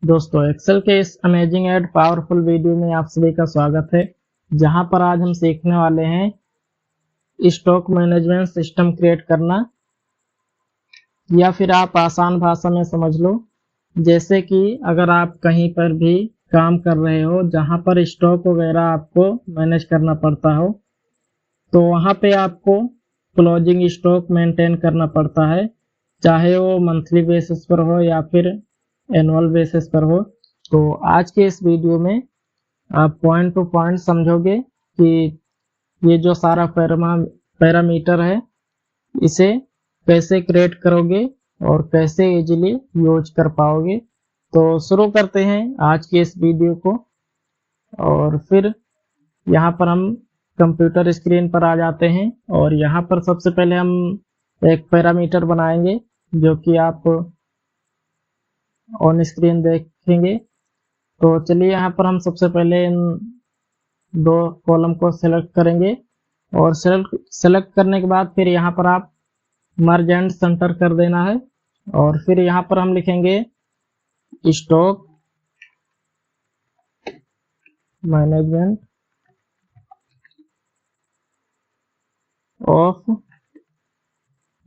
दोस्तों, एक्सेल के इस अमेजिंग एंड पावरफुल वीडियो में आप सभी का स्वागत है। जहां पर आज हम सीखने वाले हैं स्टॉक मैनेजमेंट सिस्टम क्रिएट करना, या फिर आप आसान भाषा में समझ लो जैसे कि अगर आप कहीं पर भी काम कर रहे हो जहां पर स्टॉक वगैरह आपको मैनेज करना पड़ता हो, तो वहां पे आपको क्लोजिंग स्टॉक मेंटेन करना पड़ता है, चाहे वो मंथली बेसिस पर हो या फिर एनुअल बेसिस पर हो। तो आज के इस वीडियो में आप पॉइंट टू पॉइंट समझोगे कि ये जो सारा पैरामीटर है इसे कैसे क्रिएट करोगे और कैसे इजीली यूज कर पाओगे। तो शुरू करते हैं आज के इस वीडियो को। और फिर यहाँ पर हम कंप्यूटर स्क्रीन पर आ जाते हैं और यहाँ पर सबसे पहले हम एक पैरामीटर बनाएंगे जो कि आप ऑन स्क्रीन देखेंगे। तो चलिए यहाँ पर हम सबसे पहले इन दो कॉलम को सेलेक्ट करेंगे और सेलेक्ट करने के बाद फिर यहाँ पर आप मर्ज एंड सेंटर कर देना है। और फिर यहाँ पर हम लिखेंगे स्टॉक मैनेजमेंट ऑफ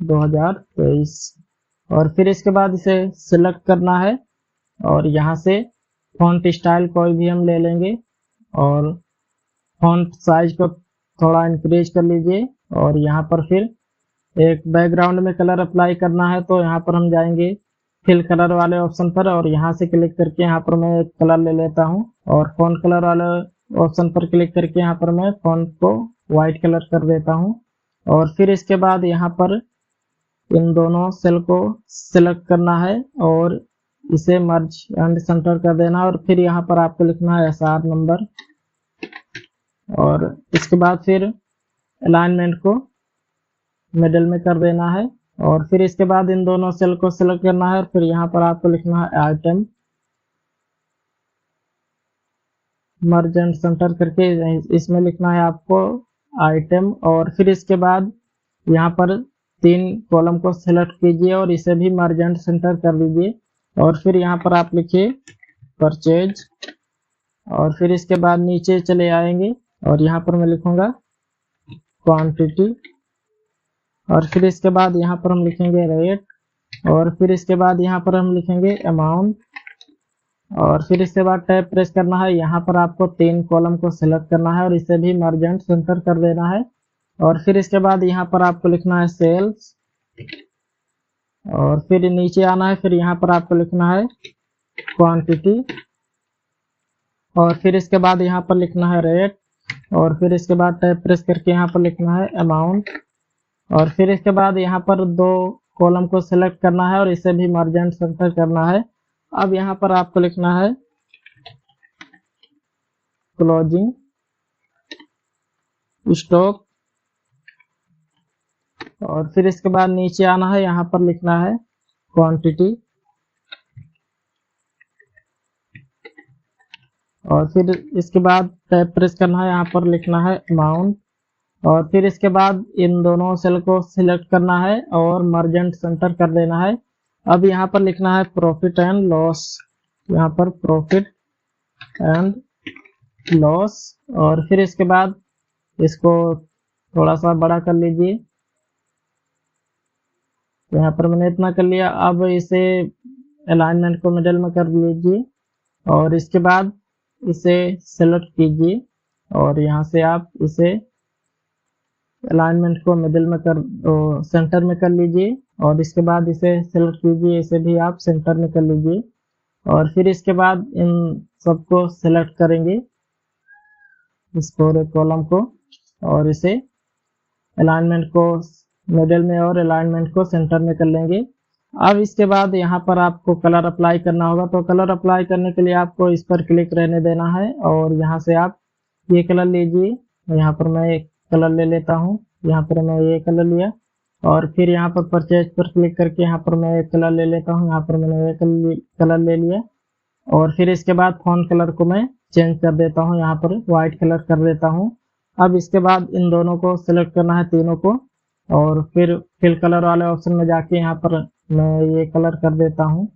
2023 और फिर इसके बाद इसे सिलेक्ट करना है और यहाँ से फॉन्ट स्टाइल कोई भी हम ले लेंगे और फॉन्ट साइज को थोड़ा इंक्रीज कर लीजिए। और यहाँ पर फिर एक बैकग्राउंड में कलर अप्लाई करना है, तो यहाँ पर हम जाएंगे फिल कलर वाले ऑप्शन पर और यहाँ से क्लिक करके यहाँ पर मैं एक कलर ले लेता हूँ और फॉन्ट कलर वाले ऑप्शन पर क्लिक करके यहाँ पर मैं फॉन्ट को व्हाइट कलर कर देता हूँ। और फिर इसके बाद यहाँ पर इन दोनों सेल को सिलेक्ट करना है और इसे मर्ज एंड सेंटर कर देना और फिर यहाँ पर आपको लिखना है SR नंबर। और इसके बाद फिर अलाइनमेंट को मिडिल में कर देना है और फिर इसके बाद इन दोनों सेल को सिलेक्ट करना है और फिर यहाँ पर आपको लिखना है आइटम मर्ज एंड सेंटर करके इसमें लिखना है आपको आइटम। और फिर इसके बाद यहाँ पर 3 कॉलम को सिलेक्ट कीजिए और इसे भी मर्ज एंड सेंटर कर दीजिए और फिर यहाँ पर आप लिखिए परचेज और फिर इसके बाद नीचे चले आएंगे और यहाँ पर मैं लिखूंगा क्वांटिटी और फिर इसके बाद यहाँ पर हम लिखेंगे रेट और फिर इसके बाद यहाँ पर हम लिखेंगे अमाउंट और फिर इसके बाद टैब प्रेस करना है। यहाँ पर आपको 3 कॉलम को सिलेक्ट करना है और इसे भी मर्ज एंड सेंटर कर देना है और फिर इसके बाद यहाँ पर आपको लिखना है सेल्स और फिर नीचे आना है। फिर यहाँ पर आपको लिखना है क्वांटिटी और फिर इसके बाद यहाँ पर लिखना है रेट और फिर इसके बाद टैब प्रेस करके यहाँ पर लिखना है अमाउंट और फिर इसके बाद यहाँ पर 2 कॉलम को सिलेक्ट करना है और इसे भी मर्ज एंड सेंटर करना है। अब यहाँ पर आपको लिखना है क्लोजिंग स्टॉक और फिर इसके बाद नीचे आना है, यहाँ पर लिखना है क्वांटिटी और फिर इसके बाद टैब प्रेस करना है, यहाँ पर लिखना है अमाउंट और फिर इसके बाद इन दोनों सेल को सिलेक्ट करना है और मर्ज एंड सेंटर कर देना है। अब यहाँ पर लिखना है प्रॉफिट एंड लॉस, यहाँ पर प्रॉफिट एंड लॉस और फिर इसके बाद इसको थोड़ा सा बड़ा कर लीजिए। तो यहाँ पर मैंने इतना कर लिया। अब इसे अलाइनमेंट को मिडिल में कर लीजिए और इसके बाद इसे सेलेक्ट कीजिए और यहाँ से आप इसे अलाइनमेंट को मिडिल में सेंटर में कर लीजिए और इसके बाद इसे सेलेक्ट कीजिए, इसे भी आप सेंटर में कर लीजिए और फिर इसके बाद इन सबको सेलेक्ट करेंगे इस पूरे कॉलम को और इसे अलाइनमेंट को मिडिल में और अलाइनमेंट को सेंटर में कर लेंगे। अब इसके बाद यहाँ पर आपको कलर अप्लाई करना होगा, तो कलर अप्लाई करने के लिए आपको इस पर क्लिक रहने देना है और यहाँ से आप ये कलर लीजिए। यहाँ पर मैं एक कलर ले लेता हूँ, यहाँ पर मैं ये कलर लिया और फिर यहाँ पर परचेज पर क्लिक करके यहाँ पर मैं एक कलर ले लेता हूँ, यहाँ पर मैंने ये कलर ले लिया और फिर इसके बाद फॉन्ट कलर को मैं चेंज कर देता हूँ, यहाँ पर व्हाइट कलर कर देता हूँ। अब इसके बाद इन दोनों को सिलेक्ट करना है, तीनों को, और फिर फिल कलर वाले ऑप्शन में जाके यहाँ पर मैं ये कलर कर देता हूँ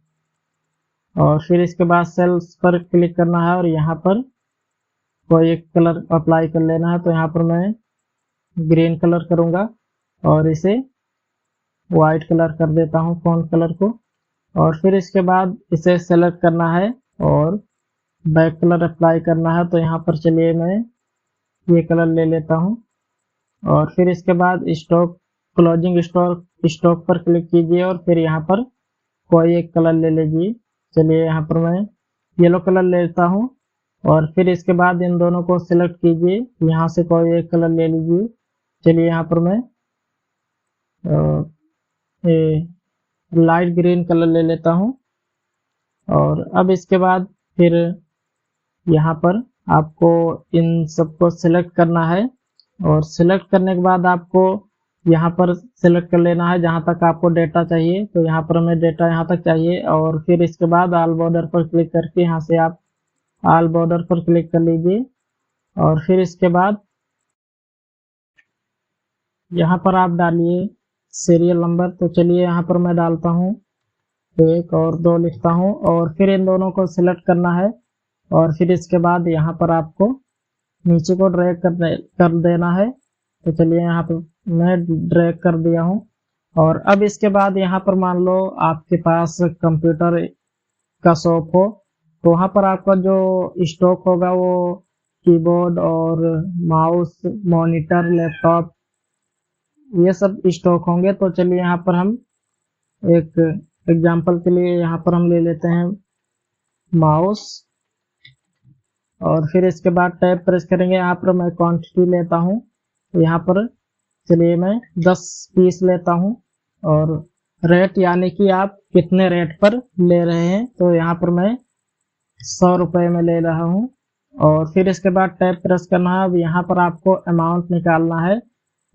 और फिर इसके बाद सेल्स पर क्लिक करना है और यहाँ पर कोई एक कलर अप्लाई कर लेना है। तो यहाँ पर मैं ग्रीन कलर करूँगा और इसे वाइट कलर कर देता हूँ फ़ॉन्ट कलर को। और फिर इसके बाद इसे सेलेक्ट करना है और बैक कलर अप्लाई करना है। तो यहाँ पर चलिए मैं ये कलर ले लेता हूँ और फिर इसके बाद स्टॉक क्लोजिंग स्टॉक पर क्लिक कीजिए और फिर यहाँ पर कोई एक कलर ले लीजिए। चलिए यहाँ पर मैं येलो कलर लेता हूँ और फिर इसके बाद इन दोनों को सिलेक्ट कीजिए, यहाँ से कोई एक कलर ले लीजिए। चलिए यहाँ पर मैं लाइट ग्रीन कलर ले लेता हूँ और अब इसके बाद फिर यहाँ पर आपको इन सबको सिलेक्ट करना है और सिलेक्ट करने के बाद आपको यहाँ पर सिलेक्ट कर लेना है जहाँ तक आपको डेटा चाहिए। तो यहाँ पर हमें डेटा यहाँ तक चाहिए और फिर इसके बाद ऑल बॉर्डर पर क्लिक करके यहाँ से आप ऑल बॉर्डर पर क्लिक कर लीजिए और फिर इसके बाद यहाँ पर आप डालिए सीरियल नंबर। तो चलिए यहाँ पर मैं डालता हूँ 1 और 2 लिखता हूँ और फिर इन दोनों को सिलेक्ट करना है और फिर इसके बाद यहाँ पर आपको नीचे को ड्रैग कर देना है। तो चलिए यहाँ पर मैं ड्रैग कर दिया हूँ और अब इसके बाद यहाँ पर मान लो आपके पास कंप्यूटर का शॉप हो तो वहाँ पर आपका जो स्टॉक होगा वो कीबोर्ड और माउस, मॉनिटर, लैपटॉप ये सब स्टॉक होंगे। तो चलिए यहाँ पर हम एक एग्जांपल के लिए यहाँ पर हम ले लेते हैं माउस और फिर इसके बाद टैब प्रेस करेंगे। यहाँ पर मैं क्वांटिटी लेता हूँ, यहाँ पर चलिए मैं 10 पीस लेता हूँ और रेट यानी कि आप कितने रेट पर ले रहे हैं। तो यहाँ पर मैं 100 रुपये में ले रहा हूँ और फिर इसके बाद टैब प्रेस करना है। अब यहाँ पर आपको अमाउंट निकालना है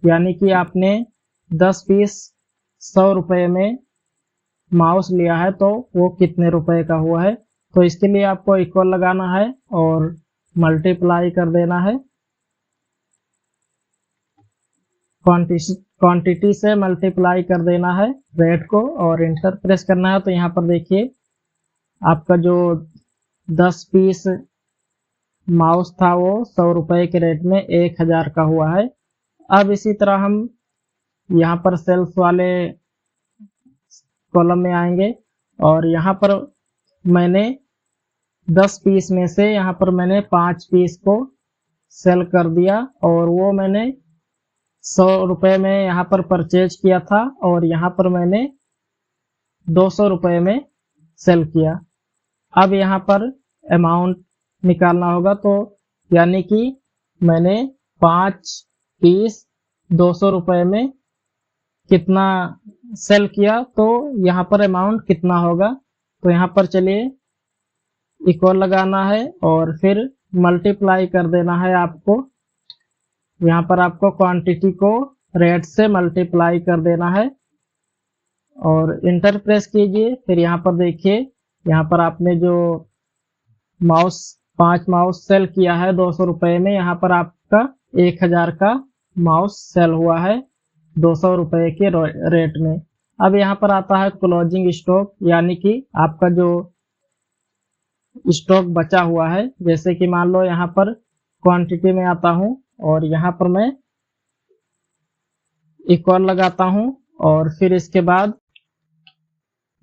यानी कि आपने 10 पीस 100 रुपये में माउस लिया है तो वो कितने रुपए का हुआ है। तो इसके लिए आपको इक्वल लगाना है और मल्टीप्लाई कर देना है, क्वांटिटी से मल्टीप्लाई कर देना है रेट को और इंटर प्रेस करना है। तो यहाँ पर देखिए आपका जो 10 पीस माउस था वो 100 रुपये के रेट में 1000 का हुआ है। अब इसी तरह हम यहाँ पर सेल्स वाले कॉलम में आएंगे और यहाँ पर मैंने 10 पीस में से यहाँ पर मैंने 5 पीस को सेल कर दिया और वो मैंने 100 रुपये में यहाँ पर परचेज किया था और यहाँ पर मैंने 200 रुपये में सेल किया। अब यहाँ पर अमाउंट निकालना होगा तो यानी कि मैंने 5 पीस 200 रुपये में कितना सेल किया तो यहाँ पर अमाउंट कितना होगा। तो यहाँ पर चलिए इक्वल लगाना है और फिर मल्टीप्लाई कर देना है आपको। यहाँ पर आपको क्वांटिटी को रेट से मल्टीप्लाई कर देना है और इंटर प्रेस कीजिए। फिर यहाँ पर देखिए यहाँ पर आपने जो 5 माउस सेल किया है 200 रुपये में, यहाँ पर आपका 1000 का माउस सेल हुआ है 200 रुपये के रेट में। अब यहाँ पर आता है क्लोजिंग स्टॉक यानी कि आपका जो स्टॉक बचा हुआ है। जैसे कि मान लो यहाँ पर क्वांटिटी में आता हूँ और यहाँ पर मैं इक्वल लगाता हूँ और फिर इसके बाद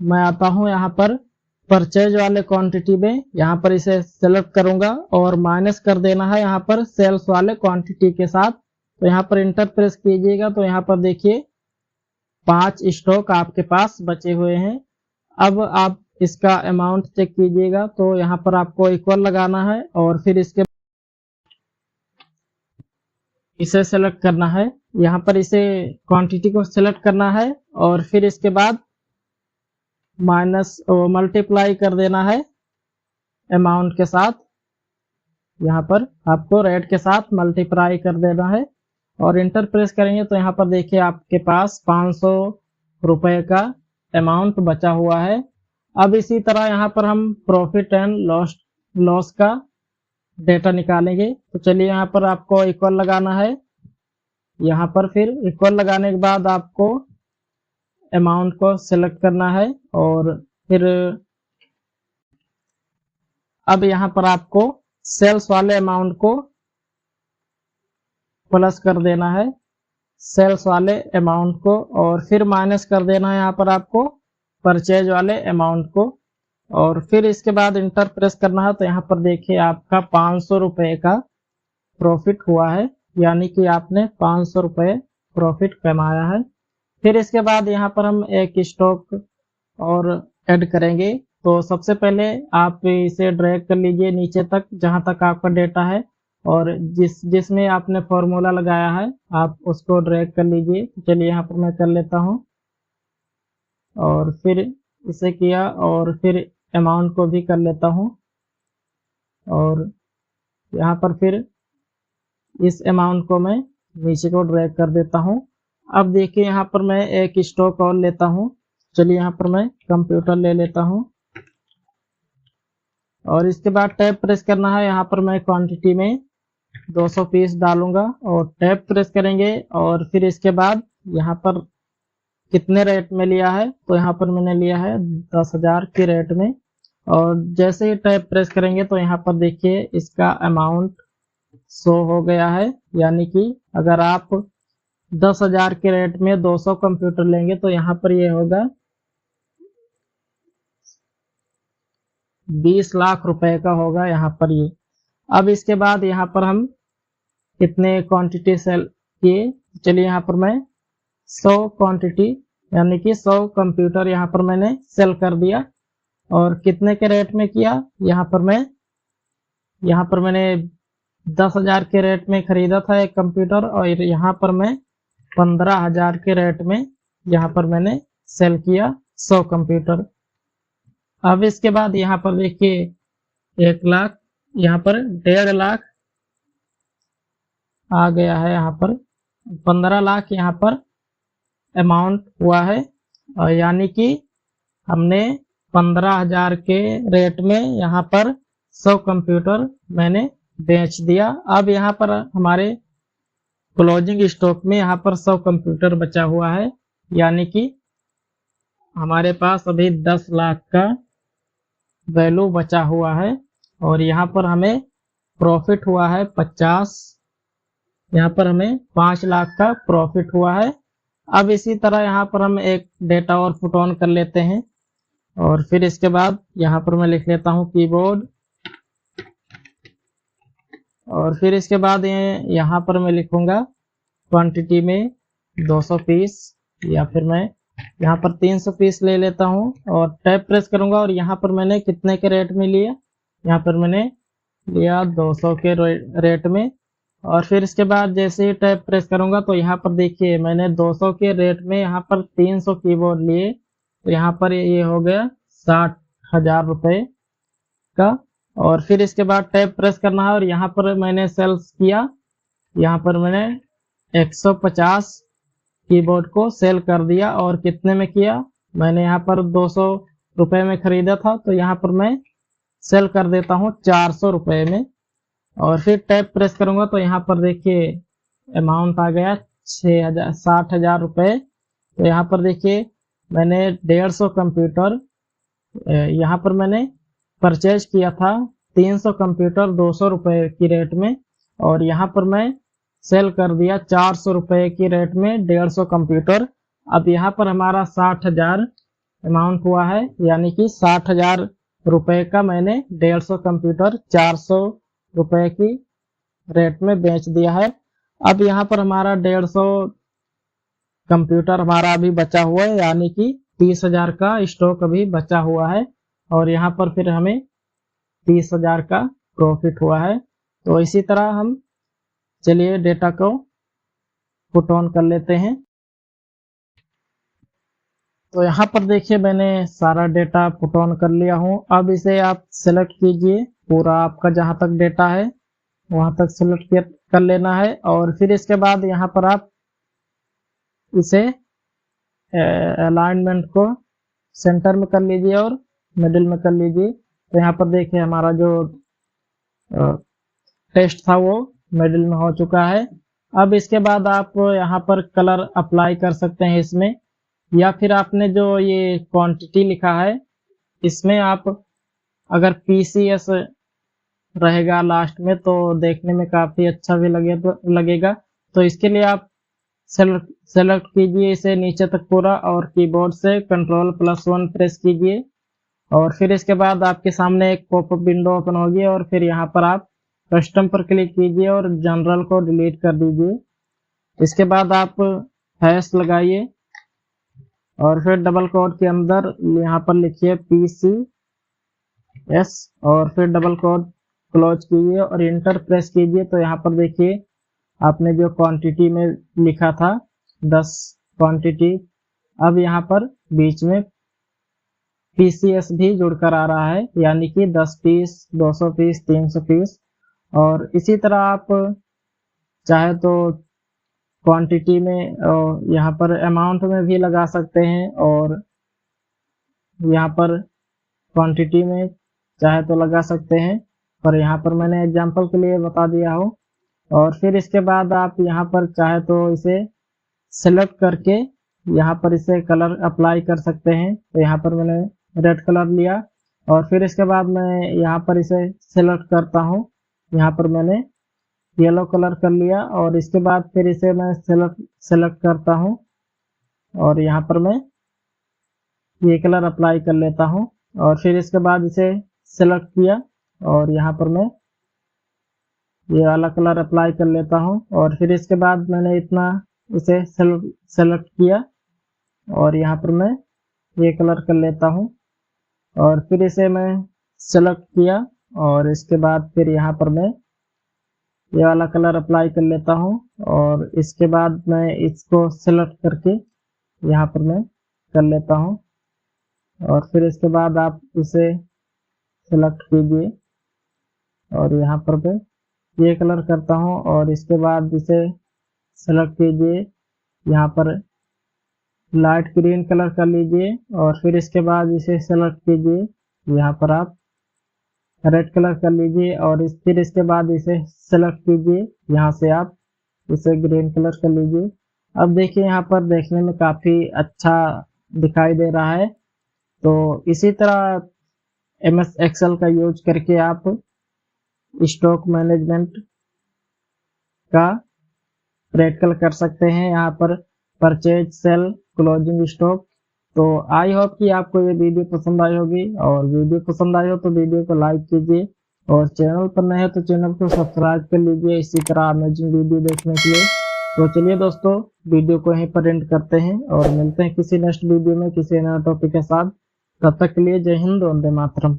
मैं आता हूँ यहाँ पर परचेज वाले क्वांटिटी में, यहाँ पर इसे सेलेक्ट करूंगा और माइनस कर देना है यहाँ पर सेल्स वाले क्वांटिटी के साथ। तो यहाँ पर इंटर प्रेस कीजिएगा तो यहाँ पर देखिए 5 स्टॉक आपके पास बचे हुए हैं। अब आप इसका अमाउंट चेक कीजिएगा तो यहाँ पर आपको इक्वल लगाना है और फिर इसे सेलेक्ट करना है, यहाँ पर इसे क्वांटिटी को सेलेक्ट करना है और फिर इसके बाद माइनस मल्टीप्लाई कर देना है अमाउंट के साथ। यहाँ पर आपको रेट के साथ मल्टीप्लाई कर देना है और इंटर प्रेस करेंगे तो यहाँ पर देखिए आपके पास 500 रुपये का अमाउंट बचा हुआ है। अब इसी तरह यहाँ पर हम प्रॉफिट एंड लॉस का डेटा निकालेंगे। तो चलिए यहाँ पर आपको इक्वल लगाना है, यहाँ पर फिर इक्वल लगाने के बाद आपको अमाउंट को सिलेक्ट करना है और फिर अब यहाँ पर आपको सेल्स वाले अमाउंट को प्लस कर देना है, सेल्स वाले अमाउंट को, और फिर माइनस कर देना है यहाँ पर आपको परचेज वाले अमाउंट को, और फिर इसके बाद इंटर प्रेस करना है। तो यहाँ पर देखिए आपका 500 रुपये का प्रॉफिट हुआ है, यानी कि आपने 500 रुपये प्रॉफिट कमाया है। फिर इसके बाद यहाँ पर हम एक स्टॉक और ऐड करेंगे। तो सबसे पहले आप इसे ड्रैग कर लीजिए नीचे तक जहां तक आपका डेटा है, और जिसमें आपने फॉर्मूला लगाया है आप उसको ड्रैग कर लीजिए। चलिए यहाँ पर मैं कर लेता हूँ, और फिर इसे किया, और फिर अमाउंट को भी कर लेता हूँ, और यहाँ पर फिर इस अमाउंट को मैं नीचे को ड्रैग कर देता हूँ। अब देखिए यहाँ पर मैं एक स्टॉक और लेता हूँ। चलिए यहाँ पर मैं कंप्यूटर ले लेता हूँ, और इसके बाद टैब प्रेस करना है। यहाँ पर मैं क्वांटिटी में 200 पीस डालूंगा, और टैब प्रेस करेंगे, और फिर इसके बाद यहाँ पर कितने रेट में लिया है, तो यहाँ पर मैंने लिया है 10,000 के रेट में। और जैसे ही टैब प्रेस करेंगे तो यहाँ पर देखिए इसका अमाउंट शो हो गया है, यानी कि अगर आप 10,000 के रेट में 200 कंप्यूटर लेंगे तो यहाँ पर ये होगा 20 लाख रुपए का होगा यहाँ पर ये। अब इसके बाद यहाँ पर हम कितने क्वांटिटी सेल किए, चलिए यहाँ पर मैं 100 क्वांटिटी यानी कि 100 कंप्यूटर यहाँ पर मैंने सेल कर दिया। और कितने के रेट में किया, यहाँ पर मैंने 10,000 के रेट में खरीदा था एक कंप्यूटर, और यहाँ पर मैं 15,000 के रेट में यहाँ पर मैंने सेल किया 100 कंप्यूटर। अब इसके बाद यहाँ पर देखिए 1 लाख, यहाँ पर 1.5 लाख आ गया है, यहाँ पर 15 लाख यहाँ पर अमाउंट हुआ है, और यानी कि हमने 15,000 के रेट में यहाँ पर 100 कंप्यूटर मैंने बेच दिया। अब यहाँ पर हमारे क्लोजिंग स्टॉक में यहाँ पर 100 कंप्यूटर बचा हुआ है, यानी कि हमारे पास अभी 10 लाख का वैल्यू बचा हुआ है, और यहाँ पर हमें प्रॉफिट हुआ है 50, यहाँ पर हमें 5 लाख का प्रॉफिट हुआ है। अब इसी तरह यहाँ पर हम एक डेटा और पुट ऑन कर लेते हैं, और फिर इसके बाद यहाँ पर मैं लिख लेता हूँ कीबोर्ड, और फिर इसके बाद यहाँ पर मैं लिखूंगा क्वांटिटी में 200 पीस, या फिर मैं यहाँ पर 300 पीस ले लेता हूँ, और टैब प्रेस करूंगा, और यहाँ पर मैंने कितने के रेट में लिया, यहाँ पर मैंने लिया 200 के रेट में। और फिर इसके बाद जैसे ही टैब प्रेस करूंगा तो यहाँ पर देखिए मैंने 200 के रेट में यहाँ पर 300 कीबोर्ड लिए, तो यहाँ पर ये हो गया 60,000 रुपये का। और फिर इसके बाद टैब प्रेस करना है, और यहाँ पर मैंने सेल्स किया, यहाँ पर मैंने 150 कीबोर्ड को सेल कर दिया। और कितने में किया, मैंने यहाँ पर 200 रुपये में खरीदा था, तो यहाँ पर मैं सेल कर देता हूँ 400 रुपये में। और फिर टैब प्रेस करूंगा तो यहाँ पर देखिए अमाउंट आ गया 60,000 रुपये। तो यहाँ पर देखिए मैंने 150 कंप्यूटर यहाँ पर मैंने परचेज किया था 300 कंप्यूटर 200 रुपये की रेट में, और यहाँ पर मैं सेल कर दिया 400 रुपये की रेट में 150 कंप्यूटर। अब यहाँ पर हमारा 60,000 अमाउंट हुआ है, यानी कि 60,000 रुपये का मैंने 150 कंप्यूटर 400 रुपये की रेट में बेच दिया है। अब यहाँ पर हमारा 150 कंप्यूटर हमारा अभी बचा हुआ है, यानी कि 30,000 का स्टॉक अभी बचा हुआ है, और यहाँ पर फिर हमें 30,000 का प्रॉफिट हुआ है। तो इसी तरह हम चलिए डेटा को पुट ऑन कर लेते हैं। तो यहाँ पर देखिए मैंने सारा डेटा पुट ऑन कर लिया हूँ। अब इसे आप सेलेक्ट कीजिए, पूरा आपका जहाँ तक डेटा है वहाँ तक सेलेक्ट कर लेना है, और फिर इसके बाद यहाँ पर आप इसे अलाइनमेंट को सेंटर में कर लीजिए और मिडिल में कर लीजिए। तो यहाँ पर देखिए हमारा जो टेस्ट था वो मिडिल में हो चुका है। अब इसके बाद आप यहाँ पर कलर अप्लाई कर सकते हैं इसमें, या फिर आपने जो ये क्वांटिटी लिखा है इसमें आप अगर PCS रहेगा लास्ट में, तो देखने में काफ़ी अच्छा भी लगेगा। तो इसके लिए आप सेलेक्ट कीजिए इसे नीचे तक पूरा और कीबोर्ड से Ctrl+1 प्रेस कीजिए और फिर इसके बाद आपके सामने एक पॉपअप विंडो ओपन होगी और फिर यहाँ पर आप कस्टम पर क्लिक कीजिए और जनरल को डिलीट कर दीजिए। इसके बाद आप हैश लगाइए और फिर डबल कोट के अंदर यहाँ पर लिखिए PCS और फिर डबल कोट क्लोज कीजिए और इंटर प्रेस कीजिए। तो यहाँ पर देखिए आपने जो क्वांटिटी में लिखा था 10 क्वांटिटी, अब यहाँ पर बीच में PCS भी जुड़कर आ रहा है, यानी कि 10 पीस, 200 पीस, 300 पीस। और इसी तरह आप चाहे तो क्वांटिटी में यहाँ पर अमाउंट में भी लगा सकते हैं और यहाँ पर क्वांटिटी में चाहे तो लगा सकते हैं, पर यहाँ पर मैंने एग्जांपल के लिए बता दिया हो। और फिर इसके बाद आप यहाँ पर चाहे तो इसे सेलेक्ट करके यहाँ पर इसे कलर अप्लाई कर सकते हैं। तो यहाँ पर मैंने रेड कलर लिया और फिर इसके बाद मैं यहाँ पर इसे सेलेक्ट करता हूँ। यहाँ पर मैंने येलो कलर कर लिया और इसके बाद फिर इसे मैं सेलेक्ट करता हूँ और यहाँ पर मैं ये कलर अप्लाई कर लेता हूँ और फिर इसके बाद इसे सेलेक्ट किया और यहाँ पर मैं ये वाला कलर अप्लाई कर लेता हूँ और फिर इसके बाद मैंने इतना इसे सेलेक्ट किया और यहाँ पर मैं ये कलर कर लेता हूँ और फिर इसे मैं सेलेक्ट किया और इसके बाद फिर यहाँ पर मैं ये वाला कलर अप्लाई कर लेता हूँ और इसके बाद मैं इसको सेलेक्ट करके यहाँ पर मैं कर लेता हूँ और फिर इसके बाद आप इसे सेलेक्ट कीजिए और यहाँ पर मैं ये कलर करता हूँ और इसके बाद इसे सेलेक्ट कीजिए, यहाँ पर लाइट ग्रीन कलर कर लीजिए और फिर इसके बाद इसे सेलेक्ट कीजिए, यहाँ पर आप रेड कलर कर लीजिए और फिर इसके बाद इसे सेलेक्ट कीजिए, यहाँ से आप इसे ग्रीन कलर कर लीजिए। अब देखिए यहाँ पर देखने में काफ़ी अच्छा दिखाई दे रहा है। तो इसी तरह MS Excel का यूज करके आप स्टॉक मैनेजमेंट का प्रैक्टिकल कर सकते हैं। यहाँ पर परचेज, सेल, क्लोजिंग स्टॉक। तो आई होप कि आपको ये वीडियो पसंद आई होगी और वीडियो पसंद आई हो तो वीडियो को लाइक कीजिए और चैनल पर नए हो तो चैनल को सब्सक्राइब कर लीजिए इसी तरह अमेजिंग वीडियो देखने के लिए। तो चलिए दोस्तों, वीडियो को यहीं पर एंड करते हैं और मिलते हैं किसी नेक्स्ट वीडियो में किसी नए टॉपिक के साथ। तब तक के लिए जय हिंद, वंदे मातरम।